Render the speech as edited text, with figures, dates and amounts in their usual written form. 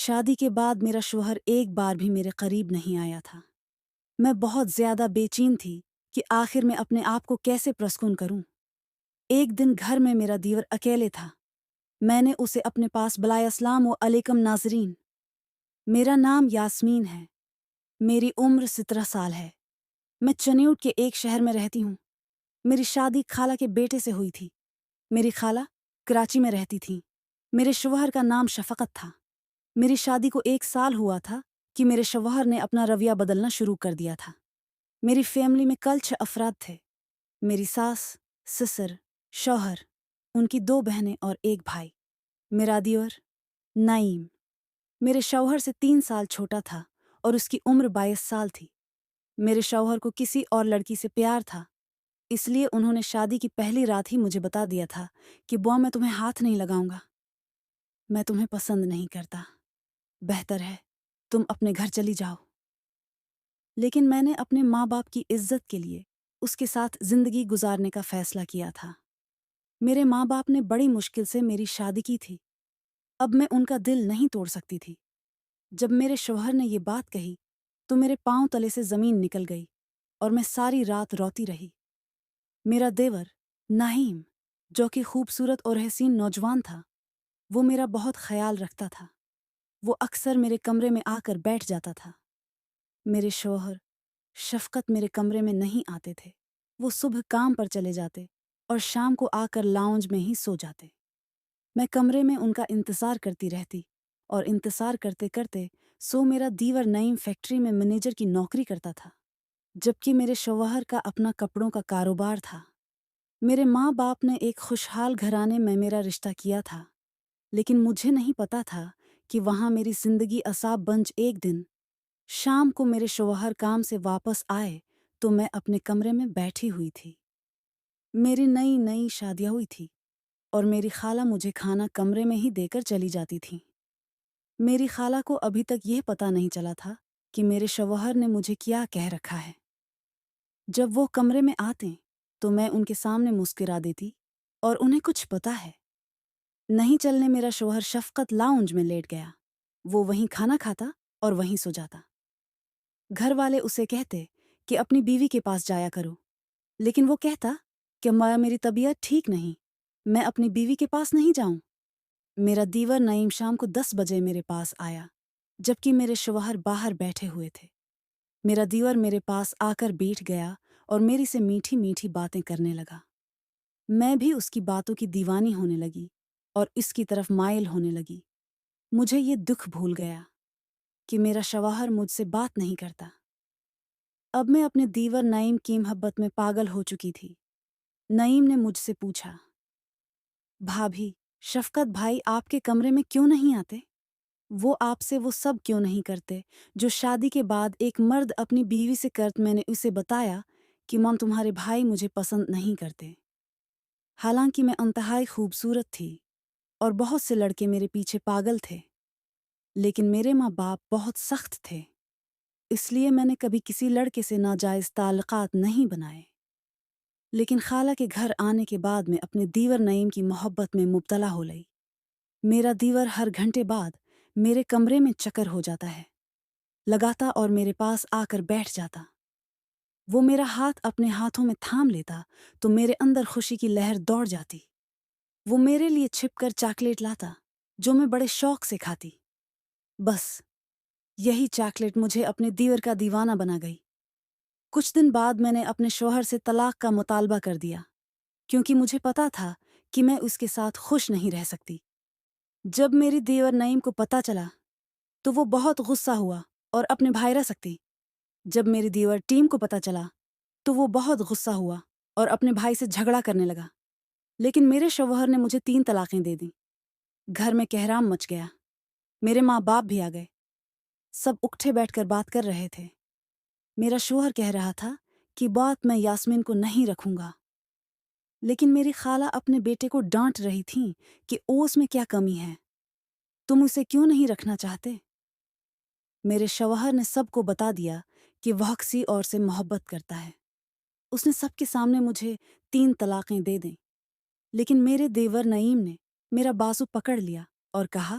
شادی کے بعد میرا شوہر ایک بار بھی میرے قریب نہیں آیا تھا۔ میں بہت زیادہ بے چین تھی کہ آخر میں اپنے آپ کو کیسے پرسکون کروں۔ ایک دن گھر میں میرا دیور اکیلے تھا۔ میں نے اسے اپنے پاس بلائے۔ السلام علیکم ناظرین، میرا نام یاسمین ہے۔ میری عمر 17 سال ہے۔ میں چنیوٹ کے ایک شہر میں رہتی ہوں۔ میری شادی خالہ کے بیٹے سے ہوئی تھی۔ میری خالہ کراچی میں رہتی تھیں۔ میرے شوہر کا نام شفقت تھا۔ میری شادی کو 1 سال ہوا تھا کہ میرے شوہر نے اپنا رویہ بدلنا شروع کر دیا تھا۔ میری فیملی میں کل 6 افراد تھے۔ میری ساس، سسر، شوہر، ان کی 2 بہنیں اور 1 بھائی۔ میرا دیور نعیم میرے شوہر سے 3 سال چھوٹا تھا اور اس کی عمر 22 سال تھی۔ میرے شوہر کو کسی اور لڑکی سے پیار تھا، اس لیے انہوں نے شادی کی پہلی رات ہی مجھے بتا دیا تھا کہ بوا میں تمہیں ہاتھ نہیں لگاؤں گا، میں تمہیں پسند نہیں کرتا، بہتر ہے تم اپنے گھر چلی جاؤ۔ لیکن میں نے اپنے ماں باپ کی عزت کے لیے اس کے ساتھ زندگی گزارنے کا فیصلہ کیا تھا۔ میرے ماں باپ نے بڑی مشکل سے میری شادی کی تھی۔ اب میں ان کا دل نہیں توڑ سکتی تھی۔ جب میرے شوہر نے یہ بات کہی تو میرے پاؤں تلے سے زمین نکل گئی اور میں ساری رات روتی رہی۔ میرا دیور نعیم، جو کہ خوبصورت اور حسین نوجوان تھا، وہ میرا بہت خیال رکھتا تھا۔ وہ اکثر میرے کمرے میں آ کر بیٹھ جاتا تھا۔ میرے شوہر شفقت میرے کمرے میں نہیں آتے تھے۔ وہ صبح کام پر چلے جاتے اور شام کو آ کر لاؤنج میں ہی سو جاتے۔ میں کمرے میں ان کا انتظار کرتی رہتی اور انتظار کرتے کرتے میرا دیور نعیم فیکٹری میں مینیجر کی نوکری کرتا تھا، جبکہ میرے شوہر کا اپنا کپڑوں کا کاروبار تھا۔ میرے ماں باپ نے ایک خوشحال گھرانے میں میرا رشتہ کیا تھا، لیکن مجھے نہیں پتا تھا کہ وہاں میری زندگی عذاب بنج ایک دن شام کو میرے شوہر کام سے واپس آئے تو میں اپنے کمرے میں بیٹھی ہوئی تھی۔ میری نئی شادیاں ہوئی تھی اور میری خالہ مجھے کھانا کمرے میں ہی دے کر چلی جاتی تھی۔ میری خالہ کو ابھی تک یہ پتہ نہیں چلا تھا کہ میرے شوہر نے مجھے کیا کہہ رکھا ہے۔ جب وہ کمرے میں آتے تو میں ان کے سامنے مسکرا دیتی اور انہیں کچھ پتہ ہے نہیں چلنے میرا شوہر شفقت لاؤنج میں لیٹ گیا۔ وہ وہیں کھانا کھاتا اور وہیں سو جاتا۔ گھر والے اسے کہتے کہ اپنی بیوی کے پاس جایا کرو، لیکن وہ کہتا کہ میری طبیعت ٹھیک نہیں، میں اپنی بیوی کے پاس نہیں جاؤں۔ میرا دیور نعیم شام کو 10 بجے میرے پاس آیا، جبکہ میرے شوہر باہر بیٹھے ہوئے تھے۔ میرا دیور میرے پاس آ کر بیٹھ گیا اور میری سے میٹھی میٹھی باتیں کرنے لگا۔ میں بھی اس کی باتوں کی دیوانی ہونے لگی اور اس کی طرف مائل ہونے لگی۔ مجھے یہ دکھ بھول گیا کہ میرا شوہر مجھ سے بات نہیں کرتا۔ اب میں اپنے دیور نعیم کی محبت میں پاگل ہو چکی تھی۔ نعیم نے مجھ سے پوچھا، بھابھی، شفقت بھائی آپ کے کمرے میں کیوں نہیں آتے؟ وہ آپ سے وہ سب کیوں نہیں کرتے جو شادی کے بعد ایک مرد اپنی بیوی سے کرت؟ میں نے اسے بتایا کہ ماں تمہارے بھائی مجھے پسند نہیں کرتے۔ حالانکہ میں انتہائی خوبصورت تھی اور بہت سے لڑکے میرے پیچھے پاگل تھے، لیکن میرے ماں باپ بہت سخت تھے، اس لیے میں نے کبھی کسی لڑکے سے ناجائز تعلقات نہیں بنائے۔ لیکن خالہ کے گھر آنے کے بعد میں اپنے دیور نعیم کی محبت میں مبتلا ہو گئی۔ میرا دیور ہر گھنٹے بعد میرے کمرے میں چکر ہو جاتا ہے، لگاتا اور میرے پاس آ کر بیٹھ جاتا۔ وہ میرا ہاتھ اپنے ہاتھوں میں تھام لیتا تو میرے اندر خوشی کی لہر دوڑ جاتی۔ وہ میرے لیے چھپ کر چاکلیٹ لاتا جو میں بڑے شوق سے کھاتی۔ بس یہی چاکلیٹ مجھے اپنے دیور کا دیوانہ بنا گئی۔ کچھ دن بعد میں نے اپنے شوہر سے طلاق کا مطالبہ کر دیا، کیونکہ مجھے پتا تھا کہ میں اس کے ساتھ خوش نہیں رہ سکتی۔ جب میری دیور نعیم کو پتہ چلا تو وہ بہت غصہ ہوا اور اپنے بھائی رہ سکتی۔ جب میری دیور ٹیم کو پتہ چلا تو وہ بہت غصہ ہوا اور اپنے بھائی سے جھگڑا کرنے لگا، لیکن میرے شوہر نے مجھے 3 طلاقیں دے دیں۔ گھر میں کہرام مچ گیا۔ میرے ماں باپ بھی آ گئے۔ سب اکٹھے بیٹھ کر بات کر رہے تھے۔ میرا شوہر کہہ رہا تھا کہ بات میں یاسمین کو نہیں رکھوں گا، لیکن میری خالہ اپنے بیٹے کو ڈانٹ رہی تھیں کہ اس میں کیا کمی ہے، تم اسے کیوں نہیں رکھنا چاہتے؟ میرے شوہر نے سب کو بتا دیا کہ وہ کسی اور سے محبت کرتا ہے۔ اس نے سب کے سامنے مجھے 3 طلاقیں دے دیں، لیکن میرے دیور نعیم نے میرا بازو پکڑ لیا اور کہا،